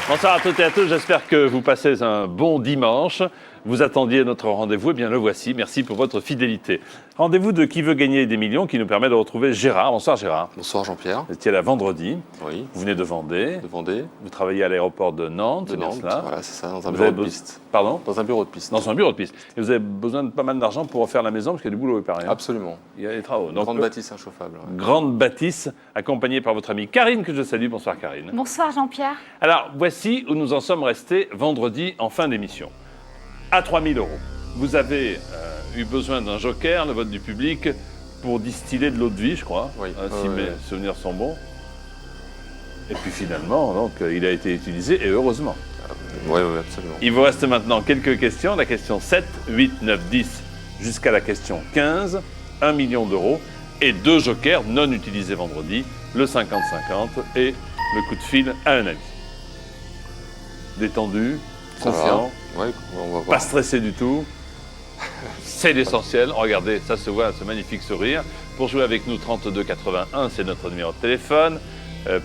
Bonsoir à toutes et à tous, j'espère que vous passez un bon dimanche. Vous attendiez notre rendez-vous, eh bien le voici. Merci pour votre fidélité. Rendez-vous de Qui veut gagner des millions qui nous permet de retrouver Gérard. Bonsoir Gérard. Bonsoir Jean-Pierre. Vous étiez là vendredi. Oui. Vous venez de Vendée. De Vendée. Vous travaillez à l'aéroport de Nantes. De Nantes, cela. voilà, c'est ça, dans un bureau de piste. Pardon ? Dans un bureau de piste. Dans un bureau de piste. Et vous avez besoin de pas mal d'argent pour refaire la maison parce qu'il y a du boulot, il paraît. Absolument. Il y a des travaux. Une grande bâtisse inchauffable. Ouais. Grande bâtisse, accompagnée par votre amie Karine, que je salue. Bonsoir Karine. Bonsoir Jean-Pierre. Alors, voici où nous en sommes restés vendredi en fin d'émission. À 3 000 €. Vous avez eu besoin d'un joker, le vote du public, pour distiller de l'eau de vie, je crois, Oui. Si mes souvenirs sont bons. Et puis finalement, donc, il a été utilisé, et heureusement. Oui, absolument. Il vous reste maintenant quelques questions. La question 7, 8, 9, 10, jusqu'à la question 15, 1 million d'euros, et 2 jokers non utilisés vendredi, le 50-50 et le coup de fil à un ami. Détendu, confiant, Oui, on va voir. pas stressé du tout. C'est l'essentiel. Regardez, ça se voit, ce magnifique sourire. Pour jouer avec nous, 32 81, c'est notre numéro de téléphone.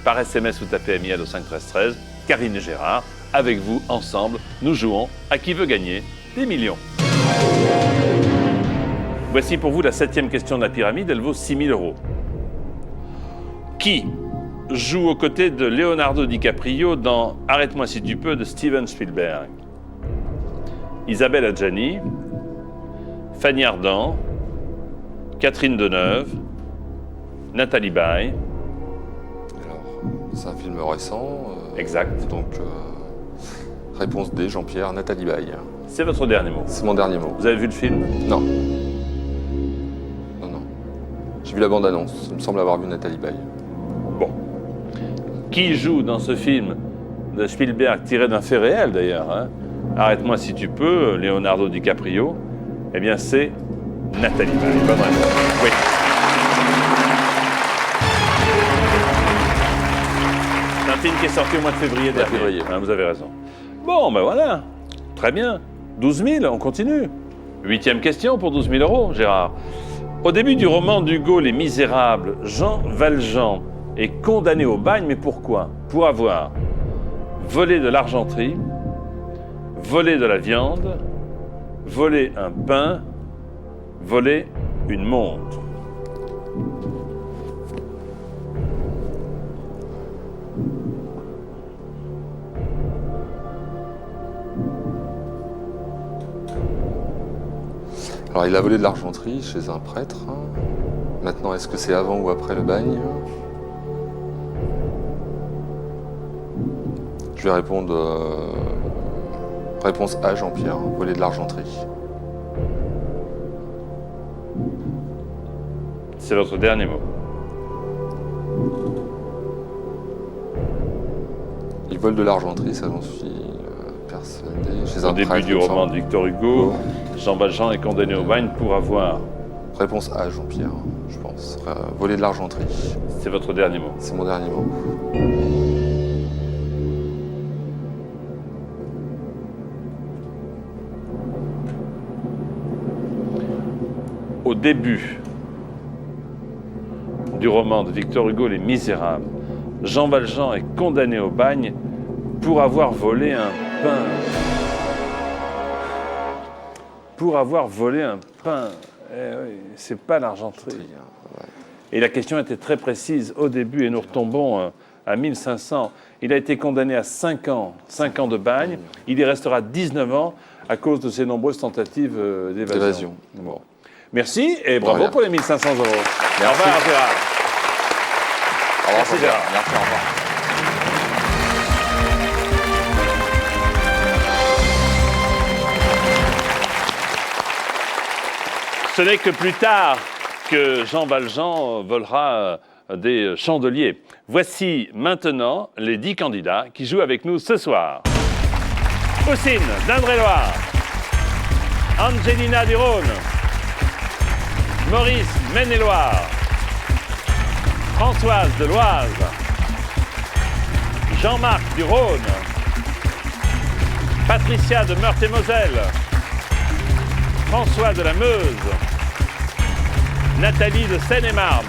Par SMS, vous tapez MIL au 5 13 13. Karine et Gérard, avec vous, ensemble, nous jouons à Qui veut gagner des millions. Voici pour vous la 7e question de la pyramide. Elle vaut 6 000 €. Qui joue aux côtés de Leonardo DiCaprio dans Arrête-moi si tu peux de Steven Spielberg? Isabelle Adjani, Fanny Ardant, Catherine Deneuve, Nathalie Baye. Alors, c'est un film récent. Exact. Donc, réponse D, Jean-Pierre, Nathalie Baye. C'est votre dernier mot. C'est mon dernier mot. Vous avez vu le film? Non. Non. J'ai vu la bande-annonce. Il me semble avoir vu Nathalie Baye. Bon. Qui joue dans ce film de Spielberg, tiré d'un fait réel d'ailleurs, hein? Arrête-moi si tu peux, Leonardo DiCaprio. Eh bien, c'est Nathalie Baye. Bonne réponse. Oui. C'est un film qui est sorti au mois de février dernier. Hein, vous avez raison. Bon, ben voilà. Très bien. 12 000, on continue. 8e question pour 12 000 €, Gérard. Au début du roman d'Hugo Les Misérables, Jean Valjean est condamné au bagne, mais pourquoi? Pour avoir volé de l'argenterie, volé de la viande, volé un pain, volé une montre. Alors, il a volé de l'argenterie chez un prêtre. Maintenant, est-ce que c'est avant ou après le bagne? Je vais répondre... Réponse A, Jean-Pierre, voler de l'argenterie. C'est votre dernier mot. Il vole de l'argenterie, ça j'en suis persuadé. Chez un Au début prêtre, du il me roman semble. de Victor Hugo, Jean Valjean est condamné au bagne pour avoir... Réponse A, Jean-Pierre, je pense. Voler de l'argenterie. C'est votre dernier mot. C'est mon dernier mot. Au début du roman de Victor Hugo Les Misérables, Jean Valjean est condamné au bagne pour avoir volé un pain. Pour avoir volé un pain. Eh oui, c'est pas l'argenterie. Et la question était très précise au début et nous retombons à 1500. Il a été condamné à 5 ans de bagne. Il y restera 19 ans à cause de ses nombreuses tentatives d'évasion. Bon. Merci et bravo pour les 1500 €. Merci. Au revoir Gérard. Au revoir, Merci Gérard. Merci, au revoir. Ce n'est que plus tard que Jean Valjean volera des chandeliers. Voici maintenant les 10 candidats qui jouent avec nous ce soir. Houssine d'Indre-et-Loire, Angelina du Rhône, Maurice Maine-et-Loire, Françoise de l'Oise, Jean-Marc du Rhône, Patricia de Meurthe-et-Moselle, François de la Meuse, Nathalie de Seine-et-Marne,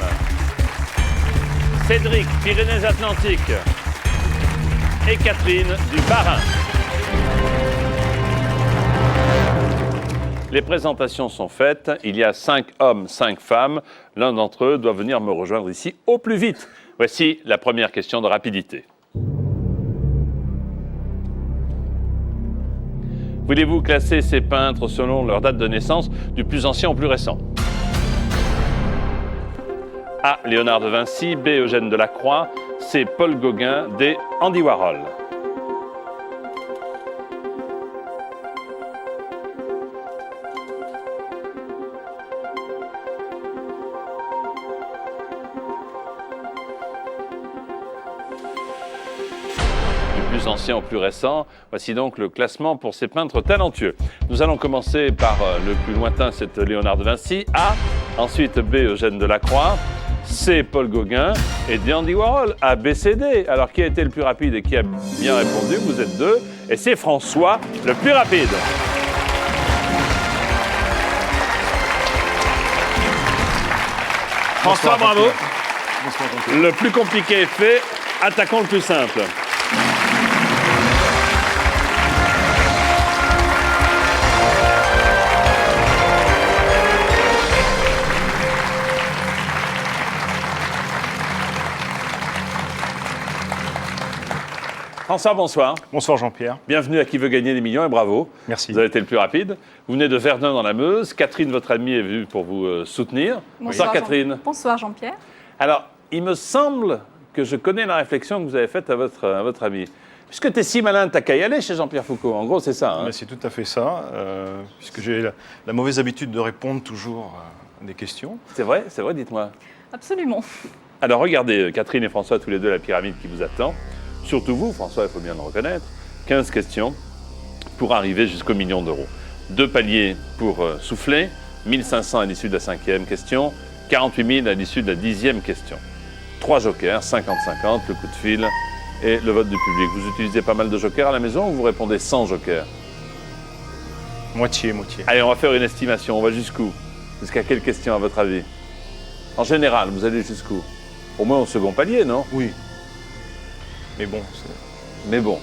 Cédric Pyrénées-Atlantiques, et Catherine du Bas-Rhin. Les présentations sont faites. Il y a 5 hommes, 5 femmes. L'un d'entre eux doit venir me rejoindre ici au plus vite. Voici la première question de rapidité. Voulez-vous classer ces peintres selon leur date de naissance, du plus ancien au plus récent? A. Léonard de Vinci. B. Eugène Delacroix. C. Paul Gauguin. D. Andy Warhol. Plus ancien au plus récent. Voici donc le classement pour ces peintres talentueux. Nous allons commencer par le plus lointain, c'est Léonard de Vinci. A. Ensuite B. Eugène Delacroix. C. Paul Gauguin. Et D. Andy Warhol. A, B, C, D. Alors qui a été le plus rapide et qui a bien répondu? Vous êtes 2. Et c'est François, le plus rapide. François, bravo. Le plus compliqué est fait. Attaquons le plus simple. François, bonsoir. Bonsoir Jean-Pierre. Bienvenue à Qui veut gagner des millions et bravo. Merci. Vous avez été le plus rapide. Vous venez de Verdun dans la Meuse. Catherine, votre amie, est venue pour vous soutenir. Bonsoir Catherine. Bonsoir Jean-Pierre. Alors, il me semble que je connais la réflexion que vous avez faite à votre ami. Puisque tu es si malin, t'as qu'à y aller chez Jean-Pierre Foucault. En gros, c'est ça. Hein. C'est tout à fait ça, puisque j'ai la mauvaise habitude de répondre toujours à des questions. C'est vrai, dites-moi. Absolument. Alors regardez, Catherine et François, tous les deux, la pyramide qui vous attend. Surtout vous, François, il faut bien le reconnaître. 15 questions pour arriver jusqu'au million d'euros. 2 paliers pour souffler, 1500 à l'issue de la 5e question, 48 000 à l'issue de la 10e question. 3 jokers, 50-50, le coup de fil et le vote du public. Vous utilisez pas mal de jokers à la maison ou vous répondez sans joker? Moitié. Allez, on va faire une estimation. On va jusqu'où? Jusqu'à quelle question, à votre avis? En général, vous allez jusqu'où? Au moins au second palier, non? Oui. Mais bon.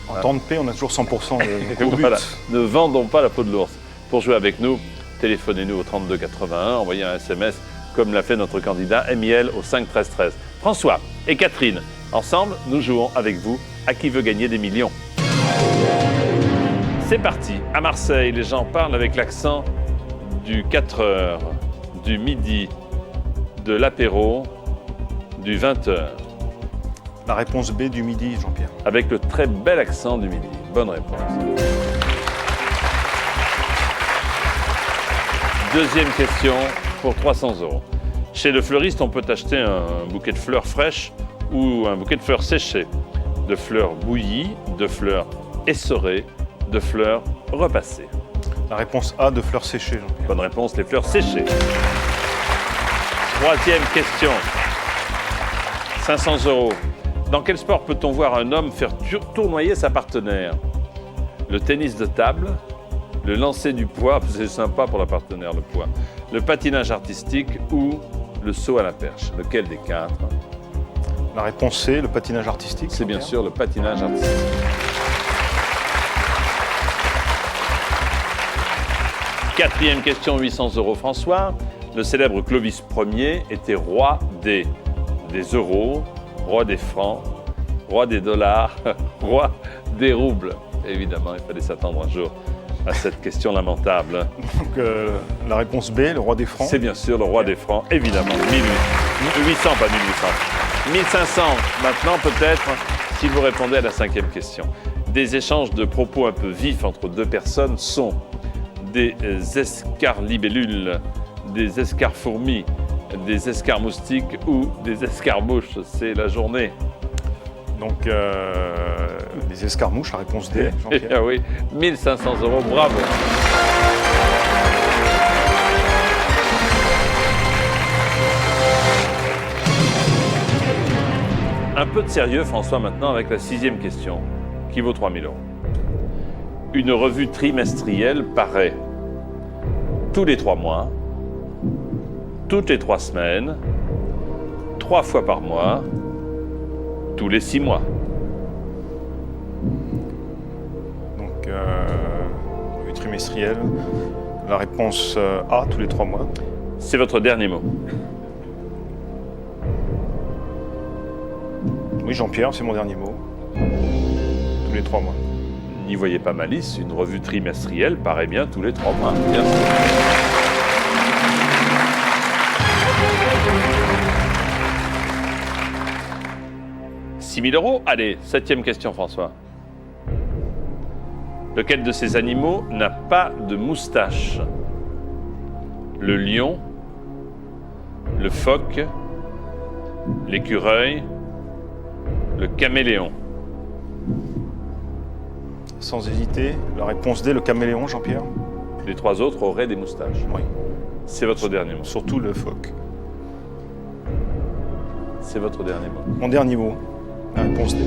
En temps de paix, on a toujours 100% de but. Voilà. Ne vendons pas la peau de l'ours. Pour jouer avec nous, téléphonez-nous au 32 81, envoyez un SMS comme l'a fait notre candidat Emiel au 5 13 13. François et Catherine, ensemble, nous jouons avec vous à Qui veut gagner des millions. C'est parti. À Marseille, les gens parlent avec l'accent du 4h, du midi, de l'apéro, du 20h. La réponse B du midi, Jean-Pierre. Avec le très bel accent du midi. Bonne réponse. Deuxième question pour 300 euros. Chez le fleuriste, on peut acheter un bouquet de fleurs fraîches ou un bouquet de fleurs séchées, de fleurs bouillies, de fleurs essorées, de fleurs repassées. La réponse A de fleurs séchées, Jean-Pierre. Bonne réponse, les fleurs séchées. Troisième question. 500 euros. Dans quel sport peut-on voir un homme faire tournoyer sa partenaire? Le tennis de table, le lancer du poids, c'est sympa pour la partenaire, le poids, le patinage artistique ou le saut à la perche? Lequel des 4? La réponse C, le patinage artistique. C'est bien sûr le patinage artistique. Quatrième question, 800 euros, François. Le célèbre Clovis Ier était roi des euros, roi des francs, roi des dollars, roi des roubles. Évidemment, il fallait s'attendre un jour à cette question lamentable. Donc, la réponse B, le roi des francs. C'est bien sûr le roi des francs, évidemment. 1800, pas 1800. 1500, maintenant peut-être, si vous répondez à la 5e question. Des échanges de propos un peu vifs entre 2 personnes sont des escarlibellules, des escarfourmis, des escarmoustiques ou des escarmouches. C'est la journée. Donc, les escarmouches, la réponse D, Jean-Pierre. Ah oui, 1500 euros, bravo. Un peu de sérieux, François, maintenant, avec la 6e question, qui vaut 3000 euros. Une revue trimestrielle paraît tous les 3 mois, toutes les 3 semaines, 3 fois par mois, tous les 6 mois. trimestrielle. La réponse A, tous les 3 mois. C'est votre dernier mot. Oui, Jean-Pierre, c'est mon dernier mot. Tous les 3 mois. N'y voyez pas malice, une revue trimestrielle paraît bien tous les 3 mois. Bien sûr. « 6 000 euros. Allez, 7e question, François. Lequel de ces animaux n'a pas de moustache? Le lion, le phoque, l'écureuil, le caméléon. Sans hésiter, la réponse D, le caméléon, Jean-Pierre. Les 3 autres auraient des moustaches. Oui. C'est votre dernier mot. Surtout le phoque. C'est votre dernier mot. Mon dernier mot, la réponse D.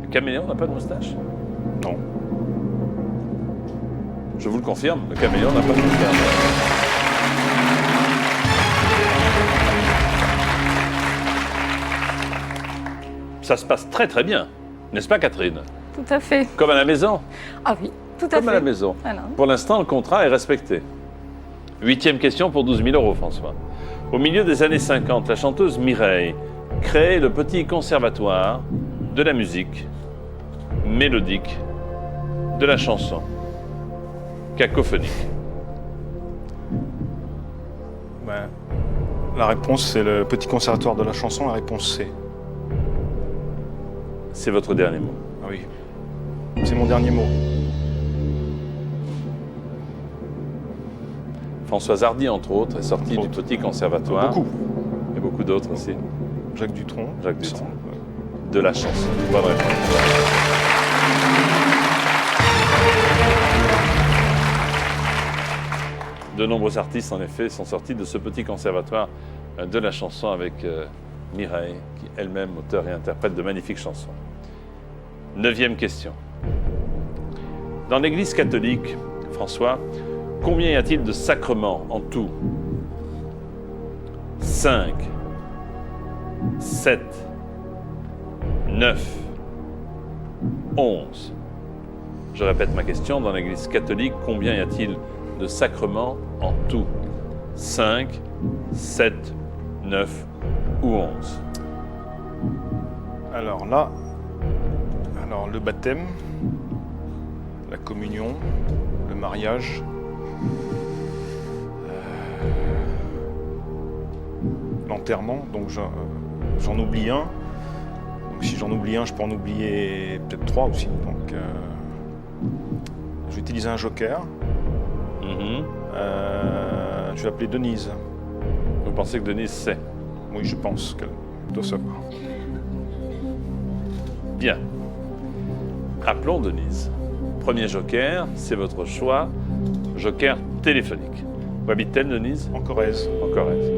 Le caméléon n'a pas de moustache? Non. Je vous le confirme, le caméléon n'a pas de moustache. Ça se passe très très bien, n'est-ce pas Catherine? Tout à fait. Comme à la maison? Ah oui, tout à fait. Comme à la maison. Voilà. Pour l'instant, le contrat est respecté. 8e question pour 12 000 euros, François. Au milieu des années 50, la chanteuse Mireille crée le petit conservatoire de la musique mélodique, de la chanson cacophonique. Ben, la réponse, c'est le petit conservatoire de la chanson, la réponse C. C'est votre dernier mot. Ah oui. C'est mon dernier mot. Françoise Hardy, entre autres, est sortie du petit conservatoire. Beaucoup. Et beaucoup d'autres aussi. Jacques Dutronc. Jacques Dutronc. De la chanson. Bonne réponse. De nombreux artistes, en effet, sont sortis de ce petit conservatoire de la chanson avec Mireille, qui elle-même auteure et interprète de magnifiques chansons. 9e question. Dans l'Église catholique, François, combien y a-t-il de sacrements en tout? 5, 7, 9, 11. Je répète ma question. Dans l'Église catholique, combien y a-t-il de sacrements en tout? 5, 7, 9 ou 11? Alors là, le baptême, la communion, le mariage, l'enterrement, donc j'en oublie un. Donc si j'en oublie un, je peux en oublier peut-être 3 aussi. Donc je vais utiliser un joker. Je vais appeler Denise. Vous pensez que Denise sait? Oui, je pense qu'elle doit savoir. Bien. Appelons Denise. Premier joker, c'est votre choix. Joker téléphonique. Où habite-t-elle, Denise? En Corrèze. En Corrèze.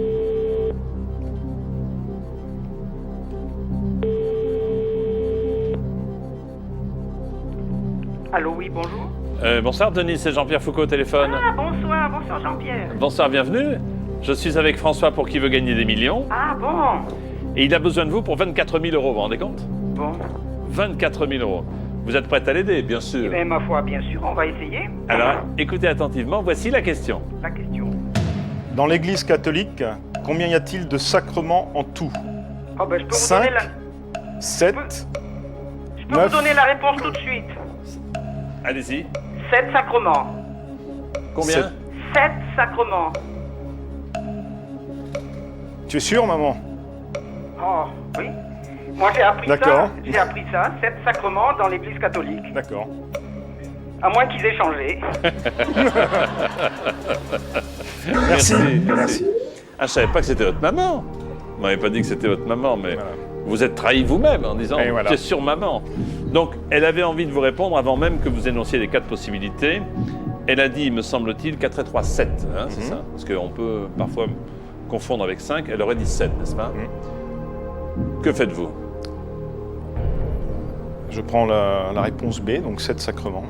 Allô, oui, bonjour. Bonsoir Denise, c'est Jean-Pierre Foucault au téléphone. Ah, bonsoir Jean-Pierre. Bonsoir, bienvenue. Je suis avec François pour qui veut gagner des millions. Ah, bon. Et il a besoin de vous pour 24 000 euros, vous vous rendez compte? Bon. 24 000 euros. Vous êtes prête à l'aider, bien sûr. Eh bien, ma foi, bien sûr, on va essayer. Alors, écoutez attentivement, voici la question. La question. Dans l'Église catholique, combien y a-t-il de sacrements en tout? Oh, ben, je peux vous 5, donner la... 7, Je peux 9. vous donner la réponse tout de suite. Allez-y. 7 sacrements. Combien? 7 sacrements. Tu es sûr, maman? Oh, oui. Moi, j'ai appris ça. D'accord. J'ai appris ça, 7 sacrements dans l'Église catholique. D'accord. À moins qu'ils aient changé. Merci. Ah, je savais pas que c'était votre maman. Vous m'avez pas dit que c'était votre maman, mais Voilà. vous êtes trahi vous-même en disant Et voilà. « tu es sur maman ». Donc, elle avait envie de vous répondre avant même que vous énonciez les 4 possibilités. Elle a dit, me semble-t-il, 4 et 3, 7, hein, c'est ça? Parce qu'on peut parfois confondre avec 5. Elle aurait dit 7, n'est-ce pas? Que faites-vous? Je prends la réponse B, donc 7 sacrements.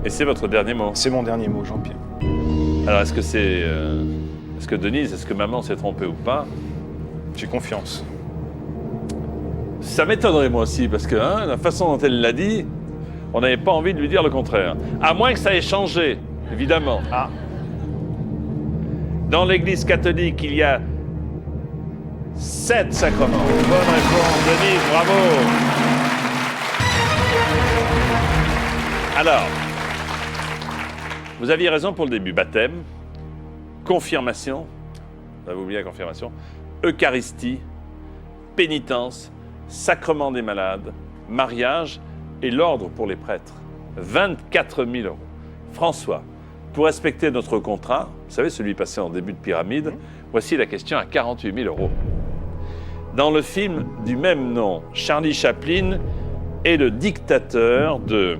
Et c'est votre dernier mot. C'est mon dernier mot, Jean-Pierre. Alors, est-ce que c'est... est-ce que Denise, est-ce que maman s'est trompée ou pas? J'ai confiance. Ça m'étonnerait moi aussi, parce que la façon dont elle l'a dit, on n'avait pas envie de lui dire le contraire. À moins que ça ait changé, évidemment. Ah. Dans l'Église catholique, il y a 7 sacrements. Bonne réponse, Denise, bravo. Alors, vous aviez raison pour le début. Baptême, confirmation, vous avez oublié la confirmation, Eucharistie, pénitence, sacrement des malades, mariage et l'ordre pour les prêtres. 24 000 euros. François, pour respecter notre contrat, vous savez, celui passé en début de pyramide, voici la question à 48 000 euros. Dans le film du même nom, Charlie Chaplin est le dictateur de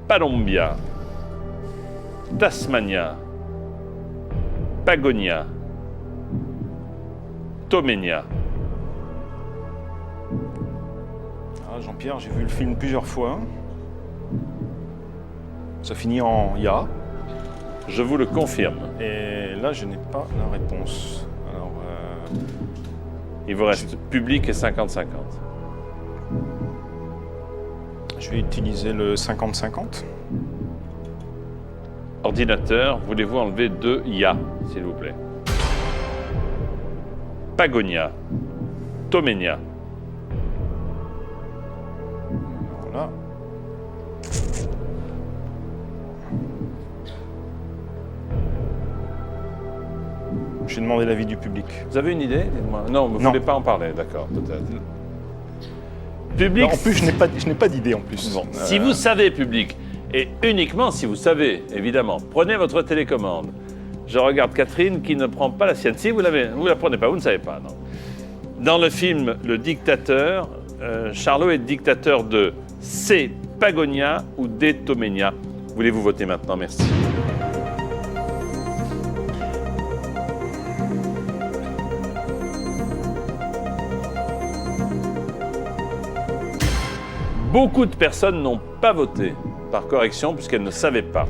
Palombia, Tasmania, Pagonia, Tomenia. Ah, Jean-Pierre, j'ai vu le film plusieurs fois. Ça finit en ya. Je vous le confirme. Et là, je n'ai pas la réponse. Alors, Il vous reste public et 50-50. je vais utiliser le 50-50. Ordinateur, voulez-vous enlever 2 IA, s'il vous plaît? Pagonia, Tomenia. Voilà. Je vais demander l'avis du public. Vous avez une idée? Dites-moi. Non, vous ne Non. voulez pas en parler, d'accord, peut-être. Public, Non, en plus, je n'ai pas d'idée en plus. bon, si vous savez, public, et uniquement si vous savez, évidemment, prenez votre télécommande. Je regarde Catherine qui ne prend pas la sienne. Si vous l'avez, vous ne la prenez pas, vous ne savez pas, non. Dans le film Le Dictateur, Charlot est dictateur de C. Pagonia ou D. Tomenia. Voulez-vous voter maintenant? Merci. Beaucoup de personnes n'ont pas voté par correction puisqu'elles ne savaient pas.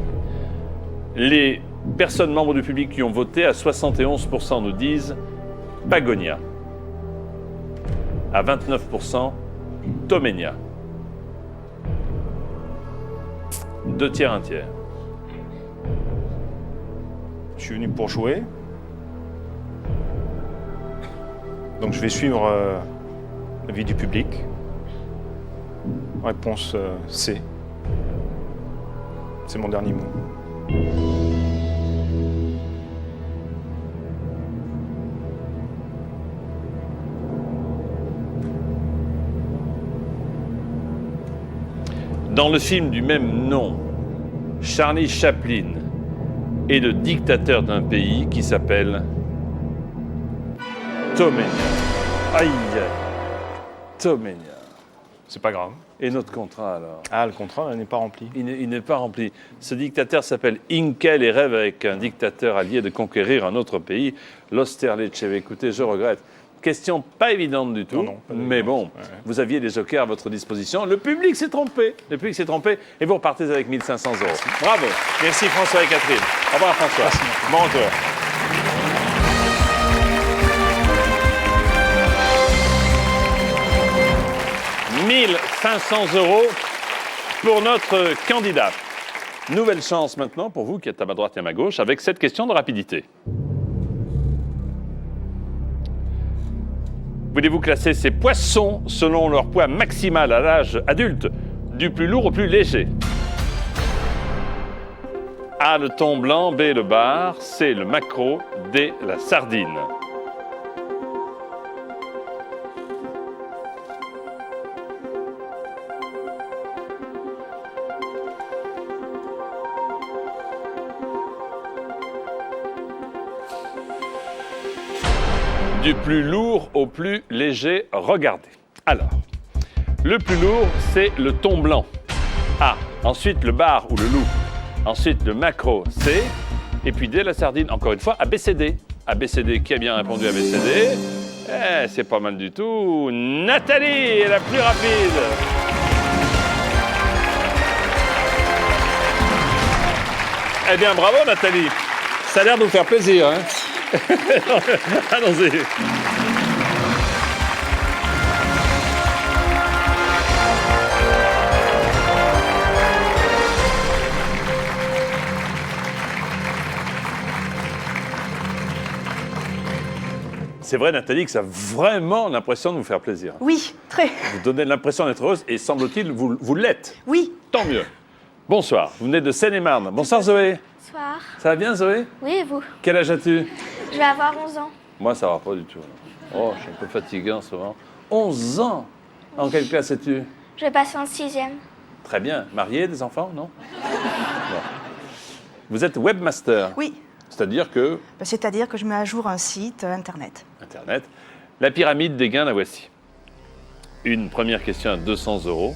Les personnes membres du public qui ont voté, à 71% nous disent Pagonia. À 29%, Tomenia. 2 tiers, 1 tiers. Je suis venu pour jouer. Donc je vais suivre l'avis du public. Réponse C. C'est mon dernier mot. Dans le film du même nom, Charlie Chaplin est le dictateur d'un pays qui s'appelle Tomenia. Aïe, aïe. Tomenia. C'est pas grave. Et notre contrat alors? Ah, le contrat n'est pas rempli. Il n'est pas rempli. Ce dictateur s'appelle Inkel et rêve avec un dictateur allié de conquérir un autre pays, l'Austerlitz. Écoutez, je regrette. Question pas évidente du tout, Non, pas mais bon, Ouais. vous aviez les jokers à votre disposition. Le public s'est trompé. Le public s'est trompé et vous repartez avec 1 500 euros. Bravo. Merci François et Catherine. Au revoir François. Merci. Bon retour. 1 500 euros pour notre candidat. Nouvelle chance maintenant pour vous qui êtes à ma droite et à ma gauche avec cette question de rapidité. Voulez-vous classer ces poissons selon leur poids maximal à l'âge adulte, du plus lourd au plus léger? A, le thon blanc, B, le bar, C, le maquereau, D, la sardine. Du plus lourd au plus léger, regardez. Alors, le plus lourd, c'est le thon blanc. A. Ensuite, le bar ou le loup. Ensuite, le maquereau, C. Et puis D, la sardine. Encore une fois, ABCD. ABCD, qui a bien répondu ABCD? Eh, c'est pas mal du tout. Nathalie est la plus rapide. Eh bien, bravo Nathalie. Ça a l'air de vous faire plaisir, hein? Allons-y. c'est vrai, Nathalie, que ça a vraiment l'impression de vous faire plaisir. Oui, très. Vous donnez l'impression d'être heureuse et semble-t-il, vous l'êtes. Oui. Tant mieux. Bonsoir, vous venez de Seine-et-Marne. Bonsoir Zoé. Bonsoir. Ça va bien Zoé? Oui, et vous? Quel âge as-tu? Je vais avoir 11 ans. Moi, ça va pas du tout. Oh, je suis un peu fatigué en ce moment. 11 ans. En quelle classe es-tu? Je vais passer en 6e. Très bien. Marié, des enfants, non? Non. Vous êtes webmaster. Oui. C'est-à-dire que... C'est-à-dire que je mets à jour un site Internet. Internet. La pyramide des gains, la voici. Une première question à 200 €.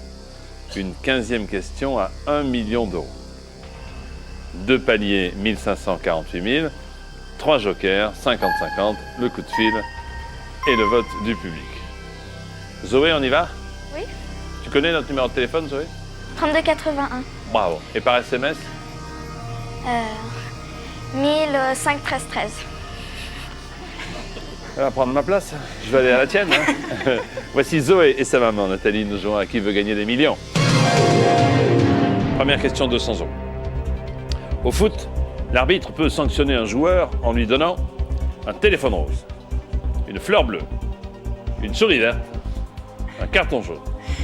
Une 15e question à 1 million d'euros. 2 paliers, 1548 000. 3 jokers, 50-50. Le coup de fil et le vote du public. Zoé, on y va? Oui. Tu connais notre numéro de téléphone, Zoé? 3281. Bravo. Et par SMS? 1005 13 13. Elle va prendre ma place. Je vais aller à la tienne. Hein. Voici Zoé et sa maman, Nathalie, nous jouons à qui veut gagner des millions. Première question, 200 €. Au foot, l'arbitre peut sanctionner un joueur en lui donnant un téléphone rose, une fleur bleue, une souris verte, un carton jaune.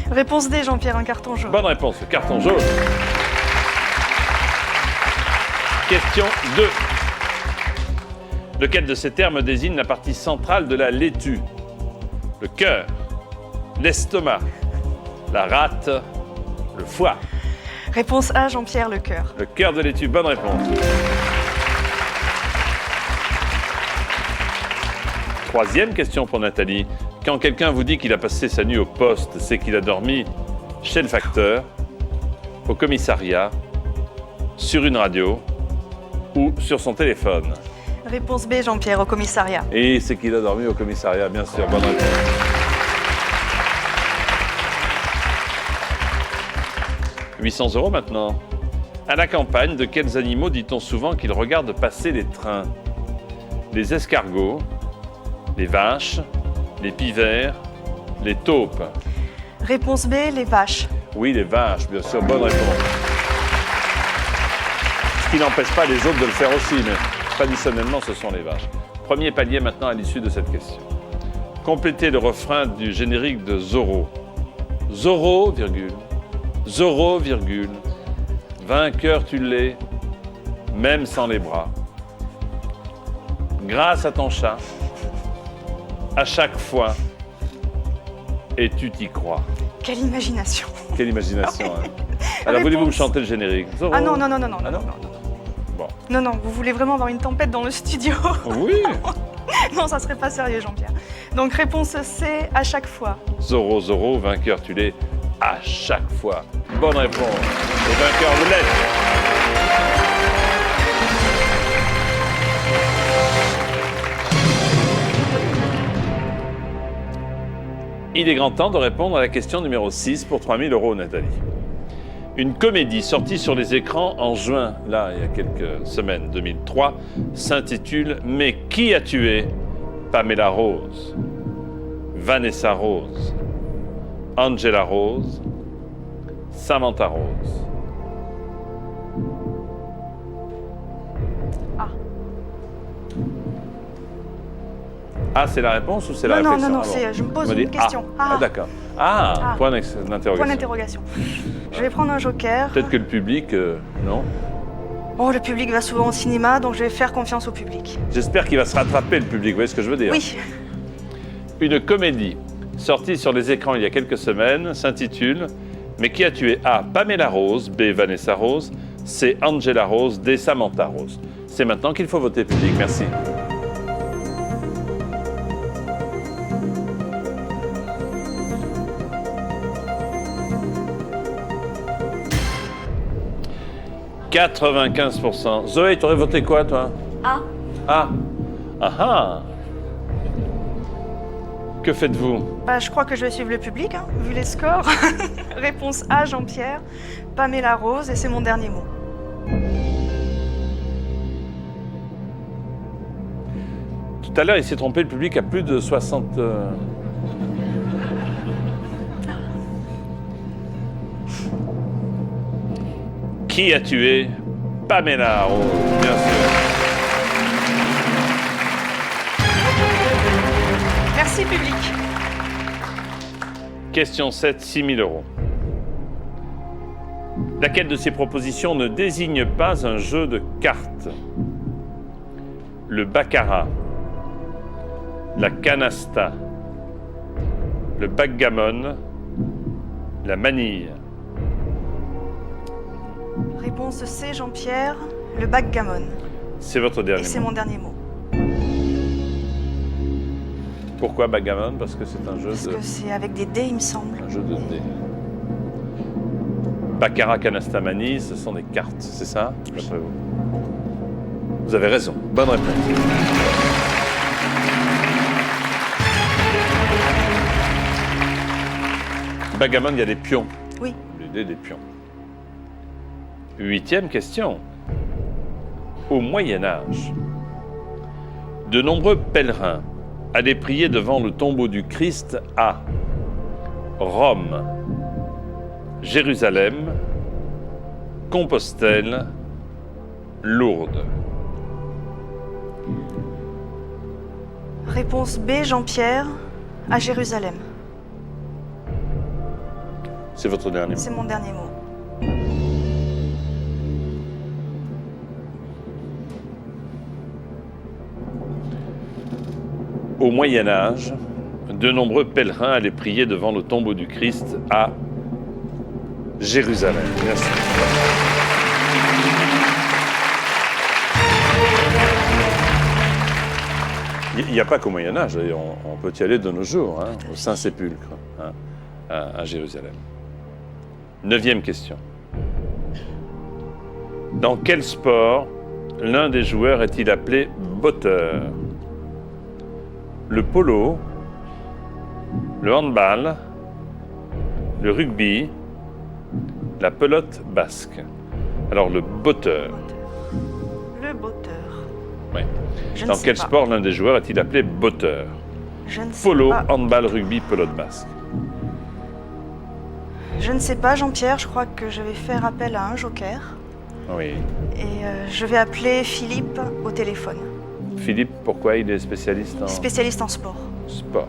Réponse D, Jean-Pierre, un carton jaune. Bonne réponse, le carton jaune. Question 2. Lequel de ces termes désigne la partie centrale de la laitue? Le cœur, l'estomac, la rate, le foie. Réponse A, Jean-Pierre, le cœur. Le cœur de laitue, bonne réponse. Troisième question pour Nathalie. Quand quelqu'un vous dit qu'il a passé sa nuit au poste, c'est qu'il a dormi chez le facteur, au commissariat, sur une radio ou sur son téléphone. Réponse B, Jean-Pierre, au commissariat. Et c'est qu'il a dormi au commissariat, bien sûr. Bonne réponse. « 800 € maintenant. À la campagne, de quels animaux dit-on souvent qu'ils regardent passer les trains? Les escargots, les vaches, les pivers, les taupes. Réponse B, les vaches. Oui, les vaches, bien sûr. Bonne réponse. Ce qui n'empêche pas les autres de le faire aussi, mais traditionnellement, ce sont les vaches. Premier palier maintenant à l'issue de cette question. Complétez le refrain du générique de Zorro. Zorro, virgule. Zorro, virgule. Vainqueur tu l'es, même sans les bras. Grâce à ton chat, à chaque fois, et tu t'y crois. Quelle imagination. Quelle imagination, hein. Alors, voulez-vous me chanter le générique? Zorro. Ah non. Ah non? Bon. Non, vous voulez vraiment avoir une tempête dans le studio? Oui. Non, ça serait pas sérieux, Jean-Pierre. Donc, réponse C, à chaque fois. Zorro, Zorro, vainqueur tu l'es, à chaque fois. Bonne réponse. Et vainqueur vous l'êtes. Il est grand temps de répondre à la question numéro 6 pour 3 000 €, Nathalie. Une comédie sortie sur les écrans en juin, là, il y a quelques semaines, 2003, s'intitule « Mais qui a tué Pamela Rose, Vanessa Rose, Angela Rose, Samantha Rose ?» Ah, c'est la réponse ou c'est la réflexion? Non, Ah bon. je me pose On m'a dit une question. Ah, d'accord. Ah, point d'interrogation. Point d'interrogation. Je vais prendre un joker. Peut-être que le public, non? Oh, le public va souvent au cinéma, donc je vais faire confiance au public. J'espère qu'il va se rattraper, le public. Vous voyez ce que je veux dire? Oui. Une comédie sortie sur les écrans il y a quelques semaines s'intitule « Mais qui a tué A. Pamela Rose, B. Vanessa Rose, C. Angela Rose, D. Samantha Rose ». C'est maintenant qu'il faut voter, public. Merci. « 95%. Zoé, tu aurais voté quoi, toi? A. Ah. Ah ah. Que faites-vous? Je crois que je vais suivre le public, hein, vu les scores. Réponse A, Jean-Pierre. Pamela Rose, et c'est mon dernier mot. Tout à l'heure, il s'est trompé, le public a plus de 60... Qui a tué Pamela Rose, bien sûr. Merci public. Question 7, 6 000 euros. Laquelle de ces propositions ne désigne pas un jeu de cartes? Le baccarat, la canasta, le backgammon, la manille. Réponse C, Jean-Pierre, le backgammon. C'est votre dernier Et c'est mot. mon dernier mot. Pourquoi backgammon? Parce que c'est un jeu Parce de... que c'est avec des dés, il me semble. Un jeu de dés. Baccarat, canasta, manille, ce sont des cartes, c'est ça, d'après vous? Vous avez raison. Bonne réponse. Backgammon, il y a des pions. Oui. Les dés des pions. 8e question. Au Moyen-Âge, de nombreux pèlerins allaient prier devant le tombeau du Christ à Rome, Jérusalem, Compostelle, Lourdes. Réponse B, Jean-Pierre, à Jérusalem. C'est votre dernier mot. C'est mon dernier mot. Au Moyen-Âge, de nombreux pèlerins allaient prier devant le tombeau du Christ à Jérusalem. Merci. Il n'y a pas qu'au Moyen-Âge, d'ailleurs, on peut y aller de nos jours, hein, au Saint-Sépulcre, hein, à Jérusalem. 9e question. Dans quel sport l'un des joueurs est-il appelé botteur? Le polo, le handball, le rugby, la pelote basque. Alors le botteur. Le botteur. Ouais. Je ne Dans sais quel pas. sport l'un des joueurs est-il appelé botteur? Je ne sais Polo, pas. handball, rugby, pelote basque. Je ne sais pas, Jean-Pierre. Je crois que je vais faire appel à un joker. Oui. Et je vais appeler Philippe au téléphone. Philippe, pourquoi il est spécialiste en Spécialiste en sport. sport?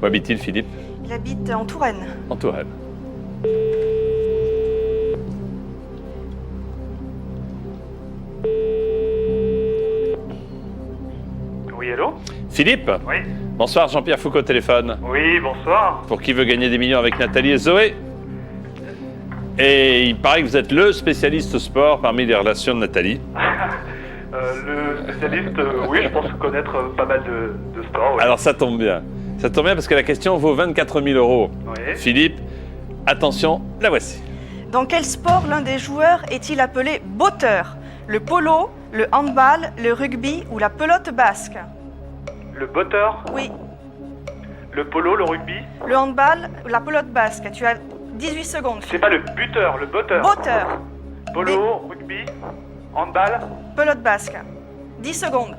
Où habite-t-il, Philippe? Il habite en Touraine. En Touraine. Oui, allô? Philippe? Oui. Bonsoir, Jean-Pierre Foucault au téléphone. Oui, bonsoir. Pour qui veut gagner des millions avec Nathalie et Zoé. Et il paraît que vous êtes le spécialiste sport parmi les relations de Nathalie. Le spécialiste, oui, je pense connaître pas mal de sport. Oui. Alors ça tombe bien. Ça tombe bien parce que la question vaut 24 000 euros. Oui. Philippe, attention, la voici. Dans quel sport l'un des joueurs est-il appelé botteur? Le polo, le handball, le rugby ou la pelote basque? Le botteur, Oui. le polo, le rugby. Le handball ou la pelote basque? Tu as 18 secondes. C'est pas le buteur, le botteur. Botteur, Polo, rugby, handball. pelote basque. 10 secondes.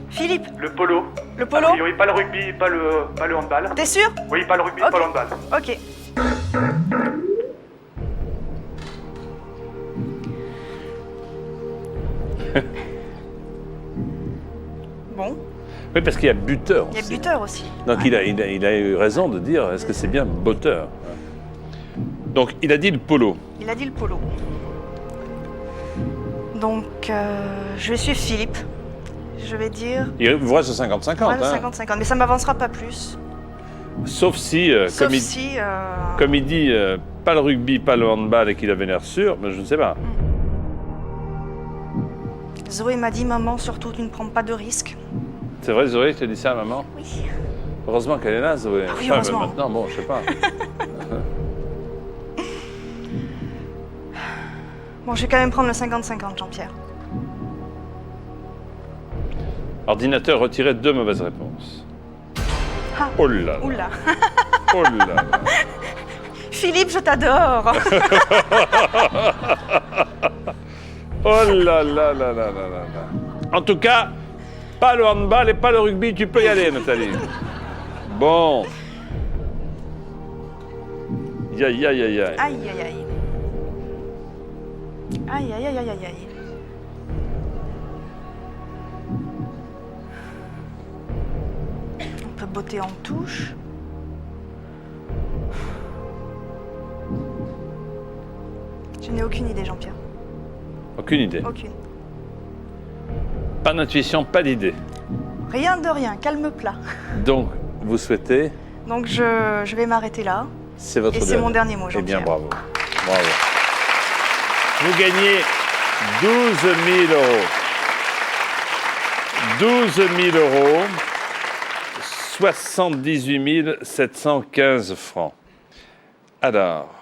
Philippe, Le polo. le polo? A priori, pas le rugby, pas le handball. T'es sûr? Oui, pas le rugby, Ok. pas le handball. Ok. Bon, Oui, parce qu'il y a buteur il y a aussi. buteur aussi. Donc il a eu raison de dire, est-ce que c'est bien botteur? Donc il a dit le polo. Il a dit le polo. Donc, je vais suivre Philippe. Je vais dire... Il vous reste 50-50. Voilà, hein. 50-50, mais ça ne m'avancera pas plus. Sauf si, Sauf comme, il, si... comme il dit, pas le rugby, pas le handball et qu'il avait l'air sûr, mais je ne sais pas. Zoé m'a dit, maman, surtout, tu ne prends pas de risques. C'est vrai, Zoé, je te dis ça, maman? Oui. Heureusement qu'elle est là, Zoé. Ah oui, Enfin, heureusement. maintenant, bon, je sais pas. Bon, je vais quand même prendre le 50-50, Jean-Pierre. Ordinateur, retirez 2 mauvaises réponses. Ah. Oh là là. Oula. Oh là là. Philippe, je t'adore. Oh là là là là là là là. En tout cas, pas le handball et pas le rugby, tu peux y aller, Nathalie. Bon. Aïe, aïe, aïe, aïe. Aïe, aïe, aïe. Aïe, aïe, aïe, aïe, aïe. beauté en touche. Je n'ai aucune idée, Jean-Pierre. Aucune idée. Aucune. Pas d'intuition, pas d'idée. Rien de rien, calme plat. Donc, vous souhaitez, Donc je vais m'arrêter là. c'est votre Et c'est mon dernier mot, Eh bien, Jean-Pierre. bravo. Bravo. Vous gagnez 12 000 euros. 12 000 euros, 78 715 francs. Alors,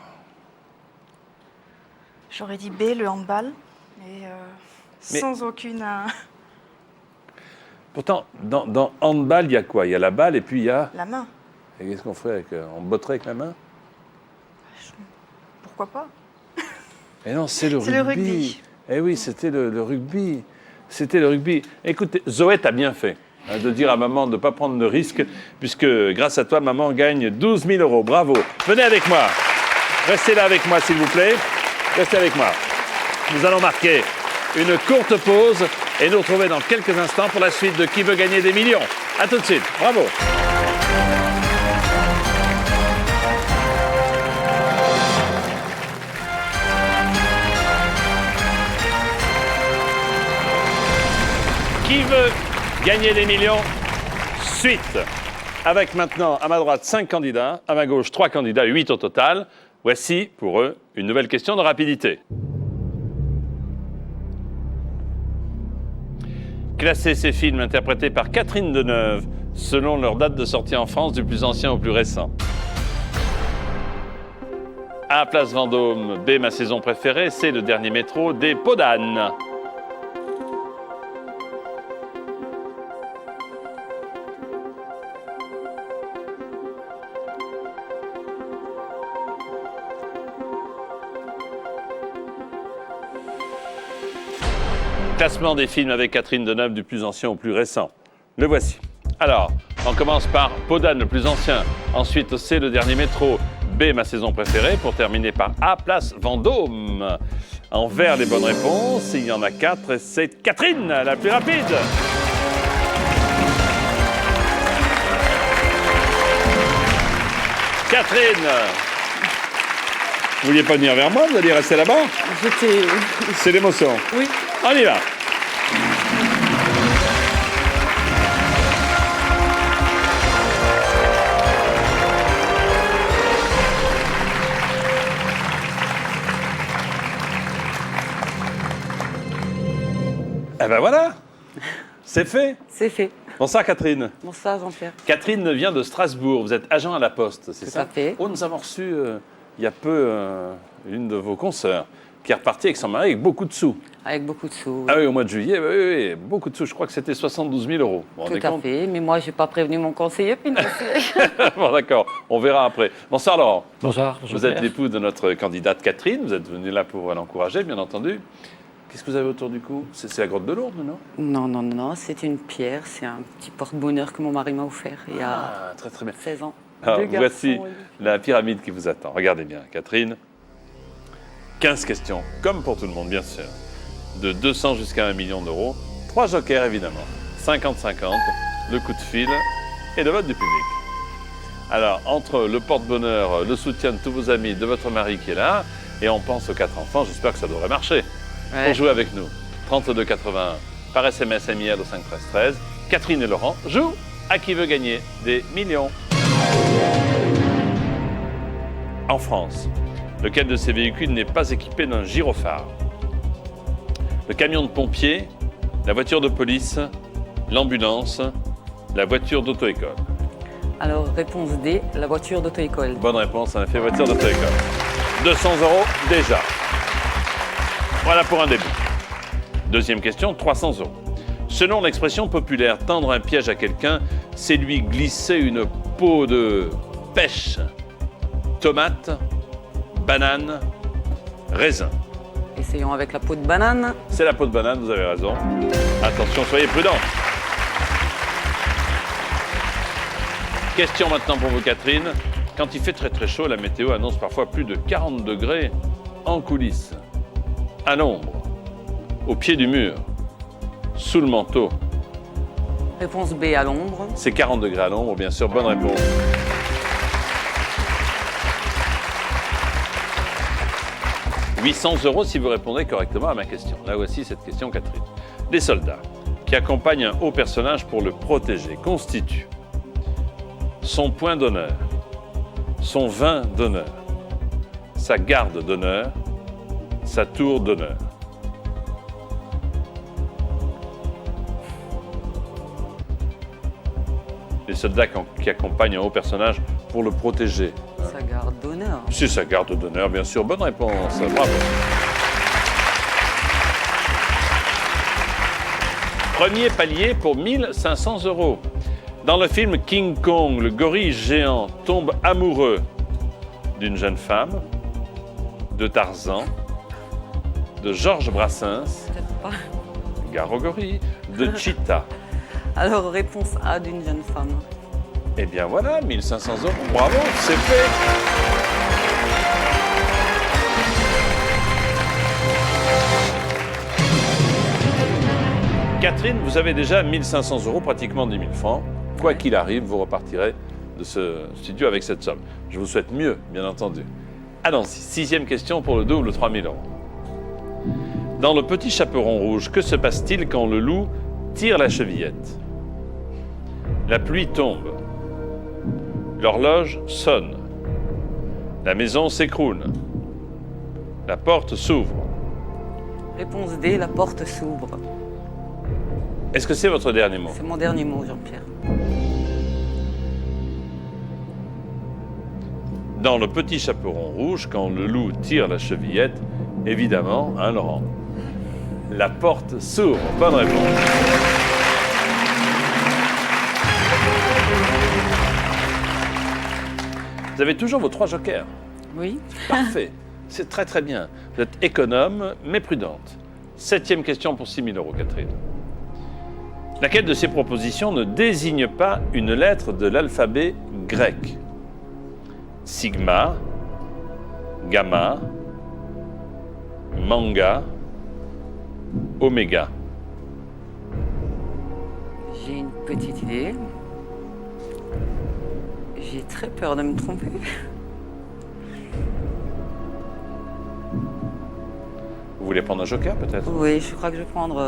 J'aurais dit B, le handball, mais Mais- sans aucune... pourtant, dans handball, il y a quoi? Il y a la balle et puis il y a... la main, Et qu'est-ce qu'on ferait avec... on botterait avec la main? pourquoi pas? Eh non, c'est le rugby. C'est le rugby. Eh oui, c'était le rugby. C'était le rugby. Écoutez, Zoé, t'as bien fait de dire à maman de ne pas prendre de risque, puisque grâce à toi, maman gagne 12 000 euros. Bravo. Venez avec moi. Restez là avec moi, s'il vous plaît. Restez avec moi. Nous allons marquer une courte pause et nous retrouver dans quelques instants pour la suite de Qui veut gagner des millions. À tout de suite. Bravo. Qui veut gagner des millions? Suite. Avec maintenant, à ma droite, 5 candidats, à ma gauche, 3 candidats, 8 au total. Voici, pour eux, une nouvelle question de rapidité. Classer ces films interprétés par Catherine Deneuve selon leur date de sortie en France, du plus ancien au plus récent. A, Place Vendôme. B, ma saison préférée. C, le dernier métro. D, Peau d'âne. Classement des films avec Catherine Deneuve du plus ancien au plus récent. Le voici. Alors, on commence par Peau d'âne, le plus ancien. Ensuite, C, le dernier métro. B, ma saison préférée. Pour terminer par A, Place Vendôme. En vert, les bonnes réponses. Il y en a 4 et c'est Catherine, la plus rapide. Catherine, vous vouliez pas venir vers moi, vous alliez rester là-bas? C'est l'émotion. Oui. On y va. Eh ben voilà, c'est fait. C'est fait. Bonsoir Catherine. Bonsoir Jean-Pierre. Catherine vient de Strasbourg, vous êtes agent à la Poste, c'est Tout ça? à fait. Oh, nous avons reçu il y a peu une de vos consoeurs qui est repartie avec son mari avec beaucoup de sous. Avec beaucoup de sous. Ah oui, au mois de juillet, oui, oui, oui, beaucoup de sous. Je crois que c'était 72 000 euros. Vous vous rendez Tout à compte? fait. Mais moi, je n'ai pas prévenu mon conseiller financier. Bon, d'accord, on verra après. Bonsoir Laurent. Bonsoir. Vous êtes l'époux de notre candidate Catherine, vous êtes venu là pour l'encourager, bien entendu. Qu'est-ce que vous avez autour du cou? C'est la grotte de Lourdes, non? Non, non, non, non, c'est une pierre. C'est un petit porte-bonheur que mon mari m'a offert il y a Ah, très très bien. 16 ans. Alors, Deux garçons, voici oui. la pyramide qui vous attend. Regardez bien, Catherine. 15 questions, comme pour tout le monde, bien sûr. De 200 jusqu'à 1 million d'euros. 3 jokers, évidemment. 50-50, le coup de fil et le vote du public. Alors, entre le porte-bonheur, le soutien de tous vos amis, de votre mari qui est là, et on pense aux 4 enfants, j'espère que ça devrait marcher. Ouais. Pour jouer avec nous, 32-81 par SMS MIL au 5 13 13. Catherine et Laurent jouent à Qui veut gagner des millions. En France, lequel de ces véhicules n'est pas équipé d'un gyrophare? Le camion de pompier, la voiture de police, l'ambulance, la voiture d'auto-école. Alors, réponse D, la voiture d'auto-école. Bonne réponse, en effet, voiture d'auto-école. 200 euros déjà. Voilà pour un début. Deuxième question, 300 euros. Selon l'expression populaire, tendre un piège à quelqu'un, c'est lui glisser une peau de pêche, tomate, banane, raisin. Essayons avec la peau de banane. C'est la peau de banane, vous avez raison. Attention, soyez prudents. Question maintenant pour vous, Catherine. Quand il fait très très chaud, la météo annonce parfois plus de 40 degrés en coulisses, à l'ombre, au pied du mur, sous le manteau. Réponse B, à l'ombre. C'est 40 degrés à l'ombre, bien sûr. Bonne réponse. « 800 € si vous répondez correctement à ma question. » Là voici cette question, Catherine. Les soldats qui accompagnent un haut personnage pour le protéger constituent son point d'honneur, son vin d'honneur, sa garde d'honneur, sa tour d'honneur. Les soldats qui accompagnent un haut personnage pour le protéger. Sa garde d'honneur. C'est sa garde d'honneur, bien sûr. Bonne réponse. Bravo. Premier palier pour 1500 €. Dans le film King Kong, le gorille géant tombe amoureux d'une jeune femme, de Tarzan, de Georges Brassens, Peut-être pas. gare au gorille, de Cheetah. Alors, réponse A, d'une jeune femme. Eh bien voilà, 1500 €. Bravo, c'est fait. Catherine, vous avez déjà 1500 €, pratiquement 10 000 francs. Quoi qu'il arrive, vous repartirez de ce studio avec cette somme. Je vous souhaite mieux, bien entendu. Allons-y, 6e question pour le double 3 000 €. Dans Le Petit Chaperon Rouge, que se passe-t-il quand le loup tire la chevillette? La pluie tombe. L'horloge sonne. La maison s'écroule. La porte s'ouvre. Réponse D, la porte s'ouvre. Est-ce que c'est votre dernier mot? C'est mon dernier mot, Jean-Pierre. Dans Le Petit Chaperon Rouge, quand le loup tire la chevillette, évidemment, hein, Laurent, la porte s'ouvre. Bonne réponse. Vous avez toujours vos 3 jokers. Oui. Parfait. C'est très très bien. Vous êtes économe, mais prudente. 7e question pour 6 000 €, Catherine. Laquelle de ces propositions ne désigne pas une lettre de l'alphabet grec? Sigma, gamma, manga, oméga. J'ai une petite idée. J'ai très peur de me tromper. Vous voulez prendre un joker peut-être? Oui, je crois que je vais prendre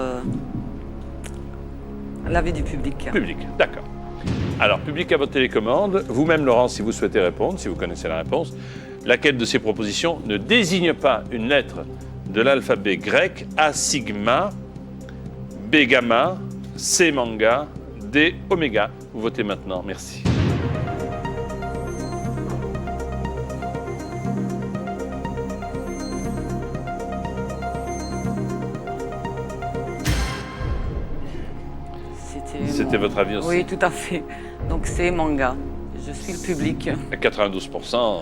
l'avis du public. Public, d'accord. Alors, public à votre télécommande. Vous-même, Laurent, si vous souhaitez répondre, si vous connaissez la réponse. Laquelle de ces propositions ne désigne pas une lettre de l'alphabet grec? A, sigma, B, gamma, C, manga, D, oméga. Vous votez maintenant. Merci. C'était votre avis aussi? Oui, tout à fait. Donc c'est manga. Je suis le public. À 92%,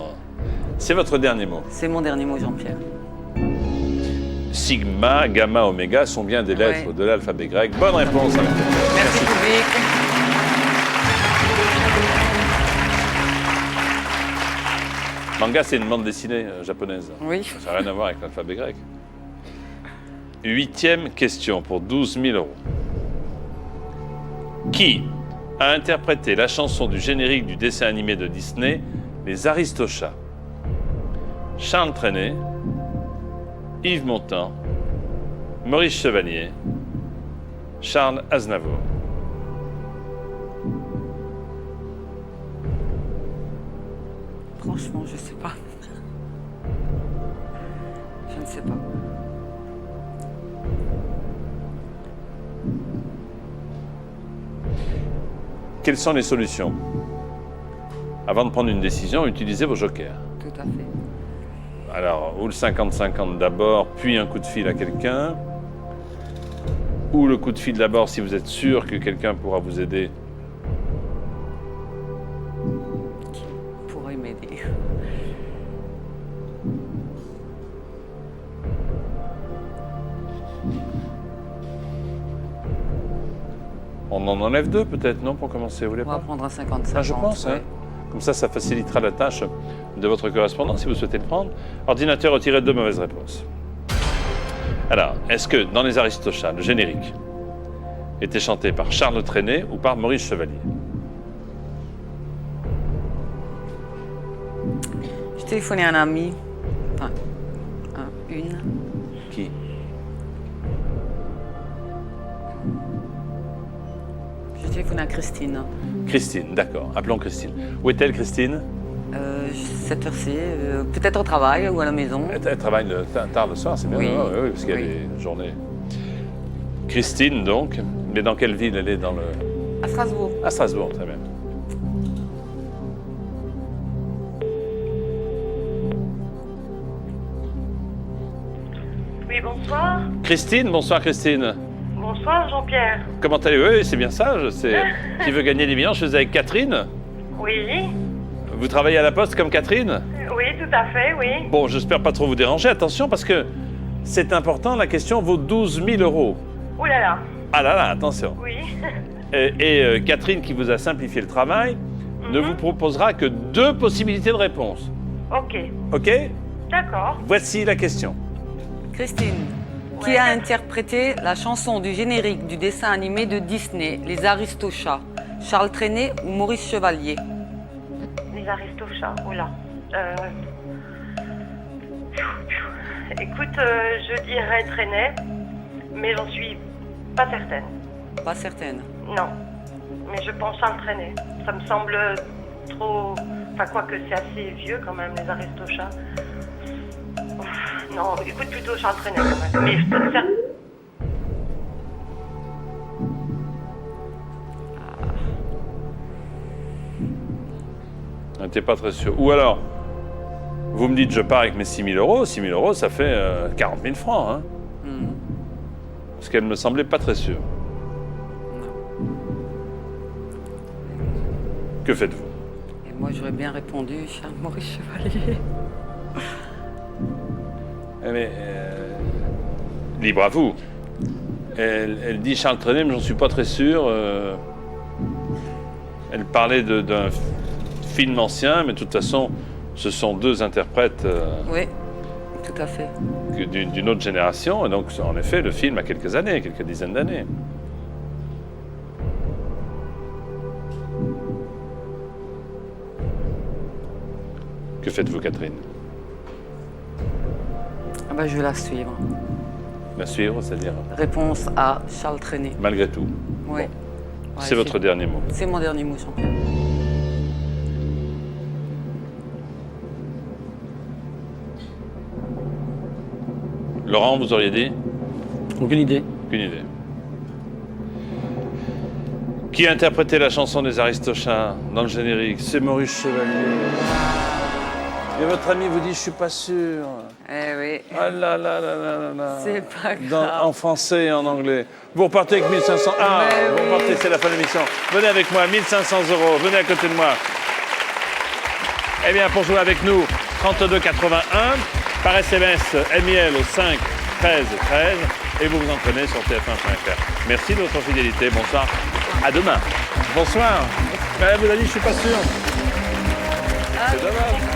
c'est votre dernier mot. C'est mon dernier mot, Jean-Pierre. Sigma, gamma, oméga sont bien des lettres de l'alphabet grec. Bonne réponse. Merci, public. Manga, c'est une bande dessinée japonaise. Oui. Ça n'a rien à voir avec l'alphabet grec. 8e question pour 12 000 €. Qui a interprété la chanson du générique du dessin animé de Disney, Les Aristochats? Charles Trenet, Yves Montand, Maurice Chevalier, Charles Aznavour. Franchement, je ne sais pas. Je ne sais pas. Quelles sont les solutions? Avant de prendre une décision, utilisez vos jokers. Tout à fait. Alors, ou le 50-50 d'abord, puis un coup de fil à quelqu'un. Ou le coup de fil d'abord si vous êtes sûr que quelqu'un pourra vous aider. Qui pourrait m'aider? On en enlève 2 peut-être, non, pour commencer, vous voulez On va pas? prendre un 50-50. Ah, je pense, ouais. hein. Comme ça facilitera la tâche de votre correspondant, si vous souhaitez le prendre. Ordinateur, retirez 2 mauvaises réponses. Alors, est-ce que dans les Aristochats, le générique, était chanté par Charles Trenet ou par Maurice Chevalier? Je téléphonais à un ami. Enfin, une. Qui? Je téléphonais à Christine. Christine, d'accord. Appelons Christine. Où est-elle, Christine? Cette heure-ci, peut-être au travail ou à la maison. Elle travaille tard le soir, c'est bien. Oui. Oui, parce qu'il y a Oui. des journées. Christine, donc. Mais dans quelle ville elle est dans le... À Strasbourg. À Strasbourg, très bien. Oui, bonsoir. Christine, bonsoir Christine. Bonsoir, Jean-Pierre. Comment allez-vous? Oui, c'est bien ça, je sais. Qui veut gagner des millions? Je suis avec Catherine. Oui, Vous travaillez à la poste comme Catherine? oui, tout à fait, oui. Bon, j'espère pas trop vous déranger. Attention, parce que c'est important, la question vaut 12 000 euros. Ouh là là, Ah là là, attention. oui. Et Catherine, qui vous a simplifié le travail, ne vous proposera que 2 possibilités de réponse. Ok, OK? d'accord. Voici la question. Christine, qui a interprété la chanson du générique du dessin animé de Disney, Les Aristochats? Charles Trenet ou Maurice Chevalier? Les Aristochats, oh là. Écoute, je dirais Trenet, mais j'en suis pas certaine. Pas certaine. Non, mais je pense Charles Trenet. Ça me semble trop... Enfin, quoique c'est assez vieux quand même, les Aristochats. Ouf, non, écoute plutôt Charles Trenet quand même. Mais je peux faire... On n'était pas très sûr. Ou alors, vous me dites, je pars avec mes 6 000 euros. 6 000 euros, ça fait 40 000 francs. Hein? Parce qu'elle me semblait pas très sûre. Que faites-vous? Et moi, j'aurais bien répondu Charles Maurice Chevalier. Mais, libre à vous. Elle dit Charles Trenet, mais j'en suis pas très sûr. Elle parlait d'un film ancien, mais de toute façon, ce sont 2 interprètes Oui, tout à fait. d'une autre génération. Et donc, en effet, le film a quelques années, quelques dizaines d'années. Que faites-vous, Catherine? Ah ben, je vais la suivre. La suivre, c'est-à-dire, Réponse à Charles Trenet. malgré tout. Oui. Ouais, C'est votre dernier mot. C'est mon dernier mot, Jean-Pierre. Laurent, vous auriez dit? Aucune idée. Aucune idée. Qui a interprété la chanson des Aristochats dans le générique? C'est Maurice Chevalier. Et votre ami vous dit, je suis pas sûr. Eh oui. Ah là là là là là là. C'est pas grave. En français et en anglais. Vous repartez avec 1500. Ah, Mais vous oui. repartez, c'est la fin de l'émission. Venez avec moi, 1500 euros. Venez à côté de moi. Eh bien, pour jouer avec nous, 3281, par SMS, MIL au 5 13 13, et vous vous en prenez sur tf1.fr. Merci de votre fidélité. Bonsoir. À demain. Bonsoir. Elle vous a dit, je suis pas sûr. C'est dommage.